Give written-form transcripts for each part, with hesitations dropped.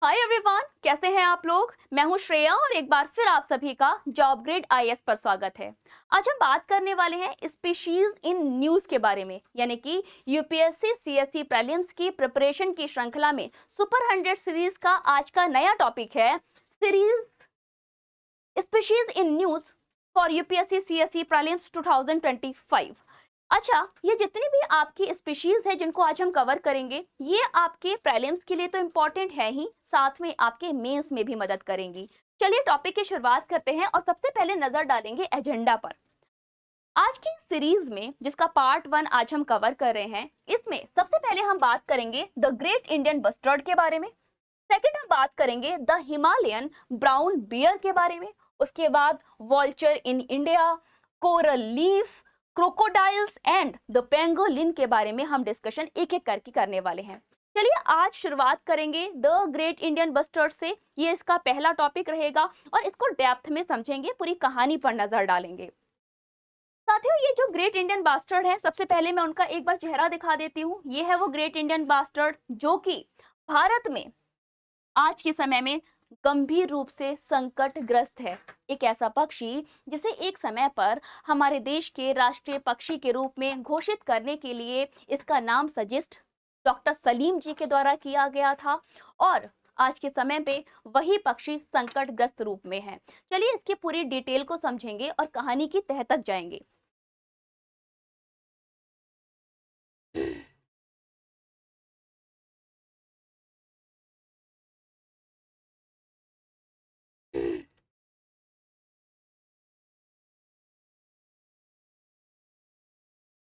Hi everyone, कैसे हैं आप लोग। मैं हूं श्रेया और एक बार फिर आप सभी का जॉब ग्रेड आईएएस पर स्वागत है। आज हम बात करने वाले हैं स्पीशीज इन न्यूज के बारे में, यानी कि यूपीएससी सीएससी प्रीलिम्स की प्रिपरेशन की श्रृंखला में सुपर 100 सीरीज का आज का नया टॉपिक है series species in news for UPSC CSC prelims 2025। अच्छा, ये जितनी भी आपकी स्पीशीज है जिनको आज हम कवर करेंगे, ये आपके प्रीलिम्स के लिए तो इम्पोर्टेंट है ही, साथ में आपके मेंस में भी मदद करेंगी। चलिए टॉपिक की शुरुआत करते हैं और सबसे पहले नजर डालेंगे एजेंडा पर। आज की सीरीज में जिसका पार्ट 1 आज हम कवर कर रहे हैं, इसमें सबसे पहले हम बात करेंगे द ग्रेट इंडियन बस्टर्ड के बारे में। सेकंड हम बात करेंगे द हिमालयन ब्राउन बियर के बारे में। उसके बाद vulture in India, coral leaf, crocodiles and the pangolin के बारे में हम डिस्कशन एक एक करके करने वाले हैं। चलिए आज शुरुआत करेंगे द ग्रेट इंडियन बस्टर्ड से। ये इसका पहला टॉपिक रहेगा और इसको डेप्थ में समझेंगे, पूरी कहानी पर नजर डालेंगे। साथियों, ये जो ग्रेट इंडियन बास्टर्ड है, सबसे पहले मैं उनका एक बार चेहरा दिखा देती हूँ। ये है वो ग्रेट इंडियन बास्टर्ड जो कि भारत में आज के समय में गंभीर रूप से संकटग्रस्त है। एक ऐसा पक्षी जिसे एक समय पर हमारे देश के राष्ट्रीय पक्षी के रूप में घोषित करने के लिए इसका नाम सजेस्ट डॉक्टर सलीम जी के द्वारा किया गया था और आज के समय पे वही पक्षी संकटग्रस्त रूप में है। चलिए इसकी पूरी डिटेल को समझेंगे और कहानी की तह तक जाएंगे।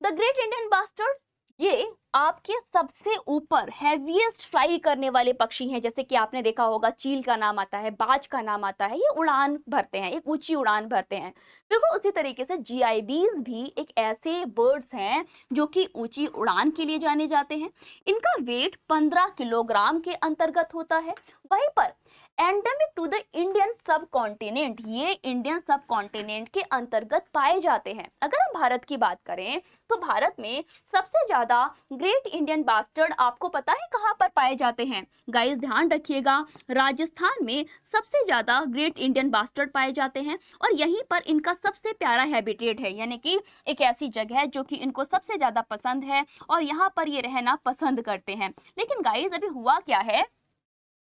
द ग्रेट इंडियन बास्टर्ड ये आपके सबसे ऊपर हैवीएस्ट फ्लाई करने वाले पक्षी हैं। जैसे कि आपने देखा होगा, चील का नाम आता है, बाज का नाम आता है, ये उड़ान भरते हैं, एक ऊंची उड़ान भरते हैं। बिल्कुल उसी तरीके से जीआईबीज भी एक ऐसे बर्ड्स हैं जो कि ऊंची उड़ान के लिए जाने जाते हैं। इनका वेट 15 किलोग्राम के अंतर्गत होता है। वहीं पर एंडेमिक टू द इंडियन सब कॉन्टिनेंट, ये इंडियन सब कॉन्टिनेंट के अंतर्गत पाए जाते हैं। अगर हम भारत की बात करें तो भारत में सबसे ज्यादा ग्रेट इंडियन बास्टर्ड आपको पता है कहाँ पर पाए जाते हैं? गाइस ध्यान रखिएगा, राजस्थान में सबसे ज्यादा ग्रेट इंडियन बास्टर्ड पाए जाते हैं और यहीं पर इनका सबसे प्यारा हैबिटेट है, यानी कि एक ऐसी जगह है जो कि इनको सबसे ज्यादा पसंद है और यहाँ पर ये रहना पसंद करते हैं। लेकिन गाइस अभी हुआ क्या है,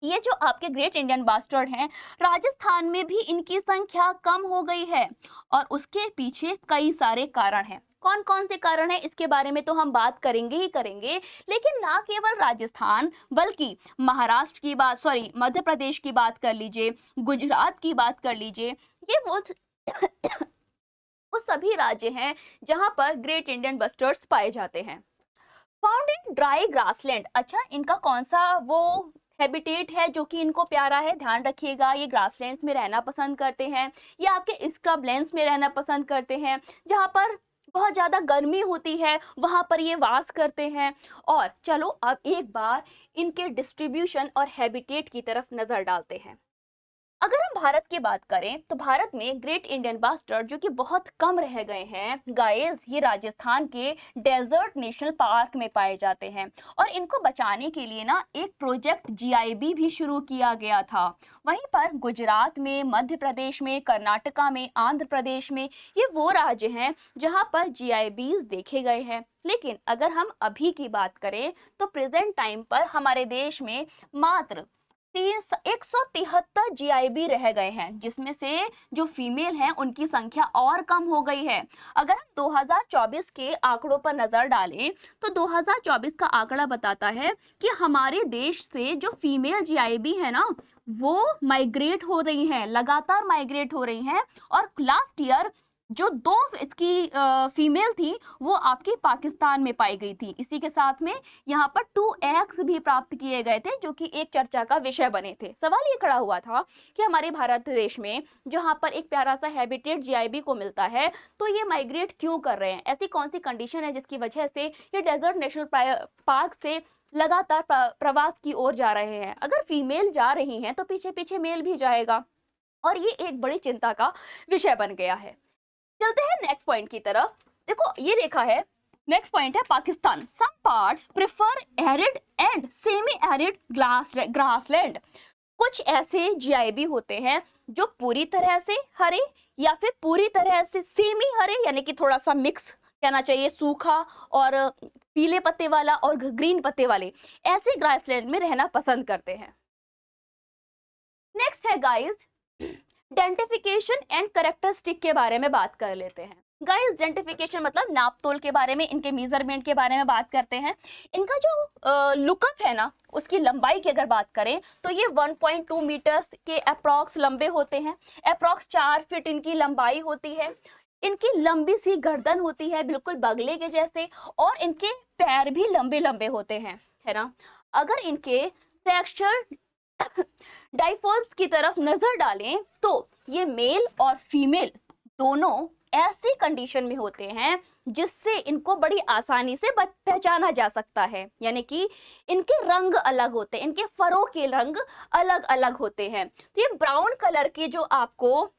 ये जो आपके ग्रेट इंडियन बास्टर्ड हैं, राजस्थान में भी इनकी संख्या कम हो गई है और उसके पीछे कई सारे कारण हैं। कौन कौन से कारण हैं इसके बारे में तो हम बात करेंगे ही करेंगे, लेकिन ना केवल राजस्थान बल्कि महाराष्ट्र की बात, सॉरी मध्य प्रदेश की बात कर लीजिए, गुजरात की बात कर लीजिए, ये वो सभी राज्य हैं जहां पर ग्रेट इंडियन बस्टर्ड्स पाए जाते हैं। Found in dry grassland. अच्छा, इनका कौन सा वो हैबिटेट है जो कि इनको प्यारा है? ध्यान रखिएगा, ये ग्रासलैंड्स में रहना पसंद करते हैं, ये आपके स्क्रबलैंड्स में रहना पसंद करते हैं, जहाँ पर बहुत ज़्यादा गर्मी होती है वहाँ पर ये वास करते हैं। और चलो अब एक बार इनके डिस्ट्रीब्यूशन और हैबिटेट की तरफ नज़र डालते हैं। अगर हम भारत की बात करें तो भारत में ग्रेट इंडियन बास्टर्ड जो कि बहुत कम रह गए हैं गाइस, ये राजस्थान के डेजर्ट नेशनल पार्क में पाए जाते हैं और इनको बचाने के लिए ना एक प्रोजेक्ट जीआईबी भी शुरू किया गया था। वहीं पर गुजरात में, मध्य प्रदेश में, कर्नाटका में, आंध्र प्रदेश में, ये वो राज्य हैं जहां पर जीआईबीज देखे गए हैं। लेकिन अगर हम अभी की बात करें तो प्रेजेंट टाइम पर हमारे देश में मात्र 173 जीआईबी रह गए हैं, जिसमें से जो फीमेल हैं उनकी संख्या और कम हो गई है। अगर हम 2024 के आंकड़ों पर नजर डालें तो 2024 का आंकड़ा बताता है कि हमारे देश से जो फीमेल जीआईबी है ना, वो माइग्रेट हो रही हैं, लगातार माइग्रेट हो रही हैं। और लास्ट ईयर जो 2 इसकी फीमेल थी वो आपकी पाकिस्तान में पाई गई थी। इसी के साथ में यहाँ पर 2 एग्स भी प्राप्त किए गए थे जो कि एक चर्चा का विषय बने थे। सवाल ये खड़ा हुआ था कि हमारे भारत देश में जहाँ पर एक प्यारा सा हैबिटेट जीआईबी को मिलता है तो ये माइग्रेट क्यों कर रहे हैं? ऐसी कौन सी कंडीशन है जिसकी वजह से ये डेजर्ट नेशनल पार्क से लगातार प्रवास की ओर जा रहे हैं? अगर फीमेल जा रही हैं तो पीछे पीछे मेल भी जाएगा और ये एक बड़ी चिंता का विषय बन गया है। चलते हैं नेक्स्ट पॉइंट की तरफ। देखो ये देखा है, नेक्स्ट पॉइंट है Pakistan. Some parts prefer arid and semi arid grassland. कुछ ऐसे जीआईबी होते हैं जो पूरी तरह से हरे या फिर पूरी तरह से सेमी हरे, यानी कि थोड़ा सा मिक्स कहना चाहिए, सूखा और पीले पत्ते वाला और ग्रीन पत्ते वाले, ऐसे ग्रासलैंड में रहना पसंद करते हैं। नेक्स्ट है गाइस, डेंटिफिकेशन एंड कैरेक्टरिस्टिक के बारे में बात कर लेते हैं। गाइस डेंटिफिकेशन मतलब नाप तोल के बारे में, इनके मेजरमेंट के बारे में बात करते हैं। इनका जो लुकअप है ना, उसकी लंबाई की अगर बात करें तो ये 1.2 मीटर्स के अप्रॉक्स लंबे होते हैं। अप्रॉक्स 4 फीट इनकी लंबाई होती है। इनकी लंबी सी गर्दन होती है बिल्कुल बगले के जैसे, और इनके पैर भी लंबे लंबे होते हैं, है ना। अगर इनके सेक्सुअल डाइफॉल्स की तरफ नजर डालें तो ये मेल और फीमेल दोनों ऐसी कंडीशन में होते हैं जिससे इनको बड़ी आसानी से पहचाना जा सकता है, यानी कि इनके रंग अलग होते हैं, इनके फरों के रंग अलग अलग होते हैं। तो ये ब्राउन कलर के जो आपको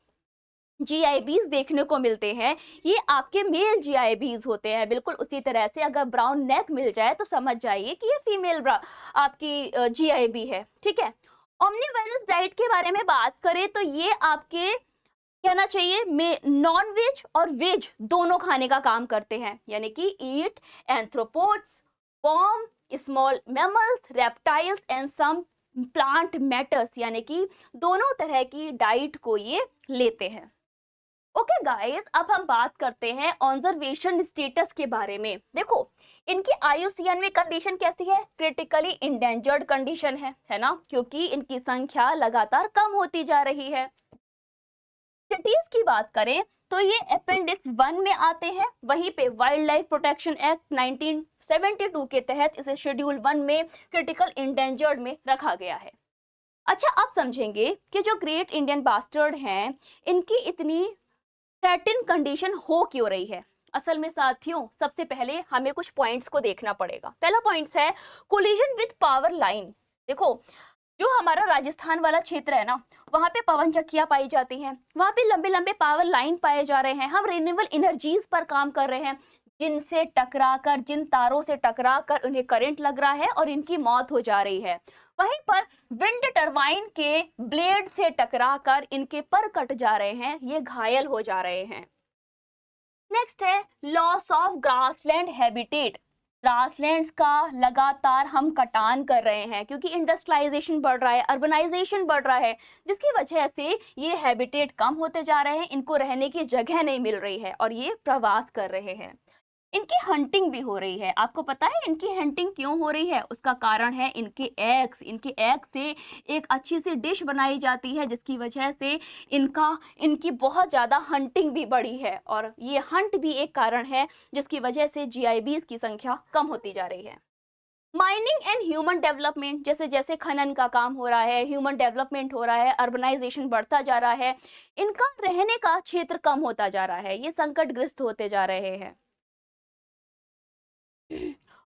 जीआईबीज देखने को मिलते हैं, ये आपके मेल जीआईबीज होते हैं। बिल्कुल उसी तरह से अगर ब्राउन नेक मिल जाए तो समझ जाइए कि ये फीमेल आपकी जीआईबी है, ठीक है। ओमनीवेरस डाइट के बारे में बात करें तो ये आपके कहना चाहिए नॉन वेज और वेज दोनों खाने का काम करते हैं, यानी कि eat arthropods, worm, small mammals, reptiles and some plant matters, यानी कि दोनों तरह की डाइट को ये लेते हैं। ओके गाइस, अब हम बात करते हैं ऑब्जर्वेशन स्टेटस के बारे में। देखो इनकी IUCN कंडीशन कैसी है, क्रिटिकली इंडेंजर्ड कंडीशन है ना, क्योंकि इनकी संख्या लगातार कम होती जा रही है। सिटीज की बात करें तो ये अपेंडिक्स 1 में आते हैं, वहीं पे वाइल्ड लाइफ प्रोटेक्शन एक्ट 1972 के तहत इसे शेड्यूल 1 में क्रिटिकल इंडेंजर्ड में रखा गया है। अच्छा, अब समझेंगे कि जो ग्रेट इंडियन बास्टर्ड हैं, इनकी इतनी थ्रेटन कंडीशन हो क्यों रही है। असल में साथियों, सबसे पहले हमें कुछ पॉइंट्स को देखना पड़ेगा। पहला पॉइंट्स है कोलिजन विद पावर लाइन। देखो जो हमारा राजस्थान वाला क्षेत्र है ना, वहां पे पवन चक्कियां पाई जाती हैं, वहां पे लंबे लंबे पावर लाइन पाए जा रहे हैं। हम रिन्यूएबल एनर्जीज पर काम कर रहे हैं, जिनसे टकराकर, जिन तारों से टकराकर उन्हें करंट लग रहा है और इनकी मौत हो जा रही है। वहीं पर विंड टरबाइन के ब्लेड से टकराकर इनके पर कट जा रहे हैं, ये घायल हो जा रहे हैं। नेक्स्ट है loss of grassland habitat. Grasslands का लगातार हम कटान कर रहे हैं क्योंकि इंडस्ट्रियलाइजेशन बढ़ रहा है, अर्बनाइजेशन बढ़ रहा है, जिसकी वजह से ये हैबिटेट कम होते जा रहे हैं, इनको रहने की जगह नहीं मिल रही है और ये प्रवास कर रहे हैं। इनकी हंटिंग भी हो रही है। आपको पता है इनकी हंटिंग क्यों हो रही है? उसका कारण है इनके एग्स। इनके एग से एक अच्छी सी डिश बनाई जाती है, जिसकी वजह से इनकी बहुत ज़्यादा हंटिंग भी बढ़ी है, और ये हंट भी एक कारण है जिसकी वजह से जीआईबीज की संख्या कम होती जा रही है। माइनिंग एंड ह्यूमन डेवलपमेंट, जैसे जैसे खनन का काम हो रहा है, ह्यूमन डेवलपमेंट हो रहा है, अर्बनाइजेशन बढ़ता जा रहा है, इनका रहने का क्षेत्र कम होता जा रहा है, ये संकटग्रस्त होते जा रहे हैं।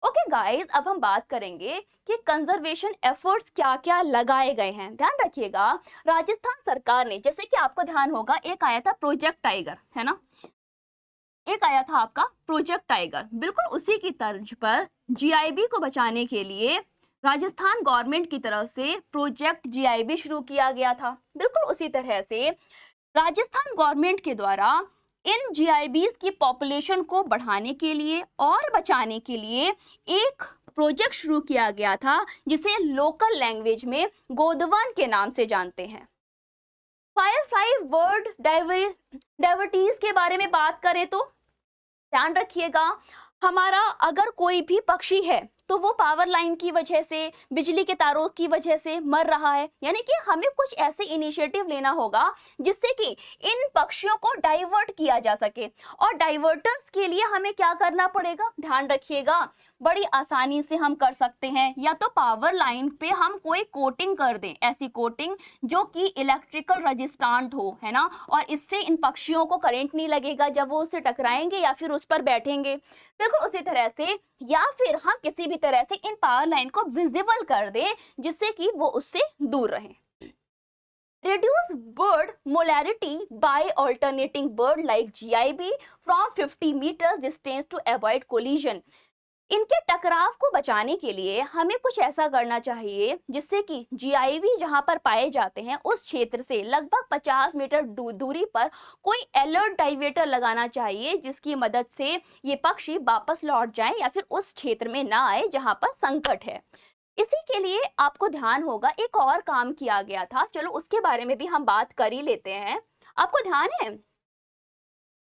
ओके गाइस, अब हम बात करेंगे कि कंजर्वेशन एफर्ट्स क्या क्या लगाए गए हैं। ध्यान रखिएगा, राजस्थान सरकार ने, जैसे कि आपको ध्यान होगा, एक आया था प्रोजेक्ट टाइगर, है ना, एक आया था आपका प्रोजेक्ट टाइगर। बिल्कुल उसी की तर्ज पर जीआईबी को बचाने के लिए राजस्थान गवर्नमेंट की तरफ से प्रोजेक्ट जीआईबी शुरू किया गया था। बिल्कुल उसी तरह से राजस्थान गवर्नमेंट के द्वारा इन जीआईबीज की पॉपुलेशन को बढ़ाने के लिए और बचाने के लिए एक प्रोजेक्ट शुरू किया गया था, जिसे लोकल लैंग्वेज में गोदवन के नाम से जानते हैं। फायरफ्लाई वर्ड डाइवर्टीज के बारे में बात करें तो ध्यान रखिएगा, हमारा अगर कोई भी पक्षी है तो वो पावर लाइन की वजह से, बिजली के तारों की वजह से मर रहा है, यानी कि हमें कुछ ऐसे इनिशिएटिव लेना होगा जिससे कि इन पक्षियों को डाइवर्ट किया जा सके। और डाइवर्टर्स के लिए हमें क्या करना पड़ेगा, ध्यान रखिएगा, बड़ी आसानी से हम कर सकते हैं। या तो पावर लाइन पे हम कोई कोटिंग कर दें, ऐसी कोटिंग जो कि इलेक्ट्रिकल रेजिस्टेंट हो, है ना, और इससे इन पक्षियों को करंट नहीं लगेगा जब वो उससे टकराएंगे या फिर उस पर बैठेंगे। बिल्कुल उसी तरह से, या फिर हम किसी भी तरह से इन पावर लाइन को विजिबल कर दें जिससे कि वो उससे दूर रहें। Reduce bird molarity by alternating bird like GIB from 50 meters distance to avoid collision. इनके टकराव को बचाने के लिए हमें कुछ ऐसा करना चाहिए जिससे कि जीआईवी जहां पर पाए जाते हैं उस क्षेत्र से लगभग 50 मीटर दूरी पर कोई अलर्ट डाइवर्टर लगाना चाहिए, जिसकी मदद से ये पक्षी वापस लौट जाएं या फिर उस क्षेत्र में ना आए जहां पर संकट है। इसी के लिए आपको ध्यान होगा एक और काम किया गया था, चलो उसके बारे में भी हम बात कर ही लेते हैं। आपको ध्यान है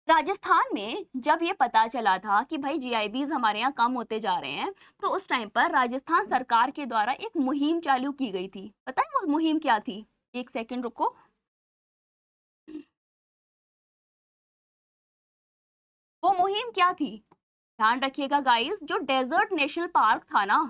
राजस्थान में जब ये पता चला था कि भाई जीआईबीज हमारे यहाँ कम होते जा रहे हैं, तो उस टाइम पर राजस्थान सरकार के द्वारा एक मुहिम चालू की गई थी। पता है वो मुहिम क्या थी? एक सेकंड रुको। वो मुहिम क्या थी? ध्यान रखिएगा गाइस, जो डेजर्ट नेशनल पार्क था ना,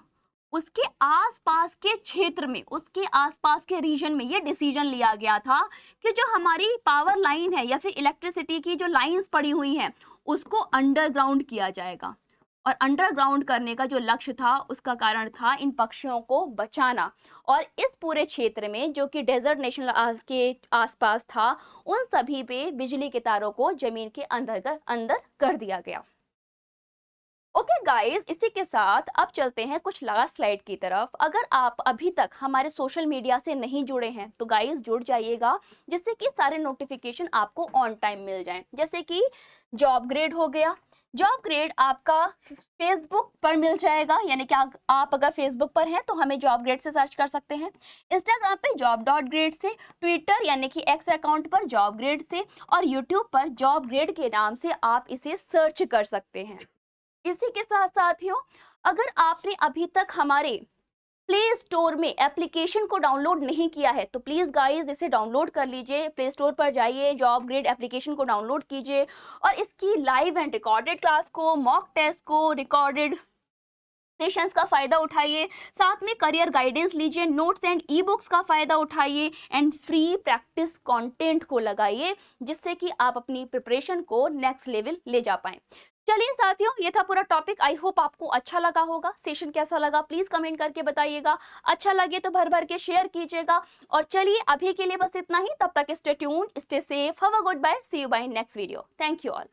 उसके आसपास के क्षेत्र में, उसके आसपास के रीजन में ये डिसीजन लिया गया था कि जो हमारी पावर लाइन है या फिर इलेक्ट्रिसिटी की जो लाइंस पड़ी हुई हैं उसको अंडरग्राउंड किया जाएगा। और अंडरग्राउंड करने का जो लक्ष्य था उसका कारण था इन पक्षियों को बचाना। और इस पूरे क्षेत्र में जो कि डेजर्ट नेशनल के आसपास था, उन सभी पे बिजली के तारों को जमीन के अंदर कर दिया गया। ओके गाइस, इसी के साथ अब चलते हैं कुछ लास्ट स्लाइड की तरफ। अगर आप अभी तक हमारे सोशल मीडिया से नहीं जुड़े हैं तो गाइस जुड़ जाइएगा, जिससे कि सारे नोटिफिकेशन आपको ऑन टाइम मिल जाएं। जैसे कि जॉब ग्रेड हो गया, जॉब ग्रेड आपका फेसबुक पर मिल जाएगा, यानी कि आप अगर फेसबुक पर हैं तो हमें जॉब ग्रेड से सर्च कर सकते हैं। इंस्टाग्राम पे जॉब डॉट ग्रेड से, ट्विटर यानी कि एक्स अकाउंट पर जॉब ग्रेड से, और यूट्यूब पर जॉब ग्रेड के नाम से आप इसे सर्च कर सकते हैं। इसी के साथ साथियों, अगर आपने अभी तक हमारे प्ले स्टोर में एप्लीकेशन को डाउनलोड नहीं किया है तो प्लीज गाइस इसे डाउनलोड कर लीजिए। प्ले स्टोर पर जाइए, जॉब ग्रेड एप्लीकेशन को डाउनलोड कीजिए और इसकी लाइव एंड रिकॉर्डेड क्लास को, मॉक टेस्ट को, रिकॉर्डेड सेशंस का फायदा उठाइए। साथ में करियर गाइडेंस लीजिए, नोट्स एंड ई बुक्स का फायदा उठाइए एंड फ्री प्रैक्टिस कंटेंट को लगाइए, जिससे कि आप अपनी प्रिपरेशन को नेक्स्ट लेवल ले जा पाएं। चलिए साथियों, ये था पूरा टॉपिक। आई होप आपको अच्छा लगा होगा। सेशन कैसा लगा प्लीज कमेंट करके बताइएगा। अच्छा लगे तो भर भर के शेयर कीजिएगा। और चलिए अभी के लिए बस इतना ही। तब तक stay tuned, stay safe, have a goodbye, see you by next video. Thank you all.